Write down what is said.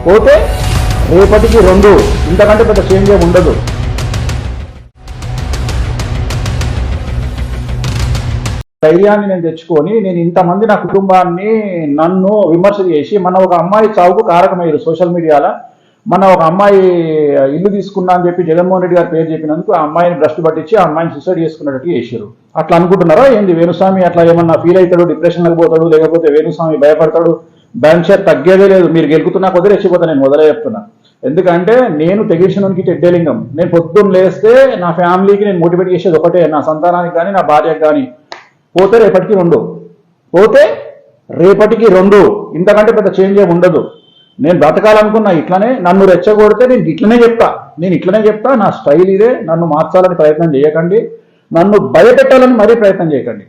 పోతే రేపటికి 2, ఇంతకంటే పెద్ద చేంజ్ ఏమి ఉండదు. ధైర్యాన్ని నేను తెచ్చుకొని నేను ఇంతమంది నా కుటుంబాన్ని నన్ను విమర్శ చేసి మన ఒక అమ్మాయి చావుకు కారకమయ్యారు సోషల్ మీడియాలో. మన ఒక అమ్మాయి ఇల్లు తీసుకున్నా అని చెప్పి జగన్మోహన్ రెడ్డి గారు పేరు చెప్పినందుకు ఆ అమ్మాయిని భ్రష్టు పట్టించి ఆ అమ్మాయిని సూసైడ్ చేసుకున్నట్టు చేశారు. అట్లా అనుకుంటున్నారా ఏంది? వేణుస్వామి అట్లా ఏమన్నా ఫీల్ అవుతాడు, డిప్రెషన్లకు పోతాడు, లేకపోతే వేణుస్వామి భయపడతాడు? బ్యాంక్ షేర్ తగ్గేదే లేదు. మీరు గెలుకుతున్నా కొద్ది రెచ్చిపోతా, నేను మొదలే చెప్తున్నా. ఎందుకంటే నేను తెగించడానికి తెడ్డేలింగం. నేను పొద్దున్న లేస్తే నా ఫ్యామిలీకి నేను మోటివేట్ చేసేది ఒకటే, నా సంతానానికి కానీ నా భార్యకు కానీ, పోతే రేపటికి 2, పోతే రేపటికి 2, ఇంతకంటే పెద్ద చేంజ్ ఏమి ఉండదు. నేను బ్రతకాలనుకున్నా ఇట్లనే, నన్ను రెచ్చగొడితే నేను ఇట్లనే చెప్తా. నా స్టైల్ ఇదే. నన్ను మార్చాలని ప్రయత్నం చేయకండి, నన్ను భయపెట్టాలని మరీ ప్రయత్నం చేయకండి.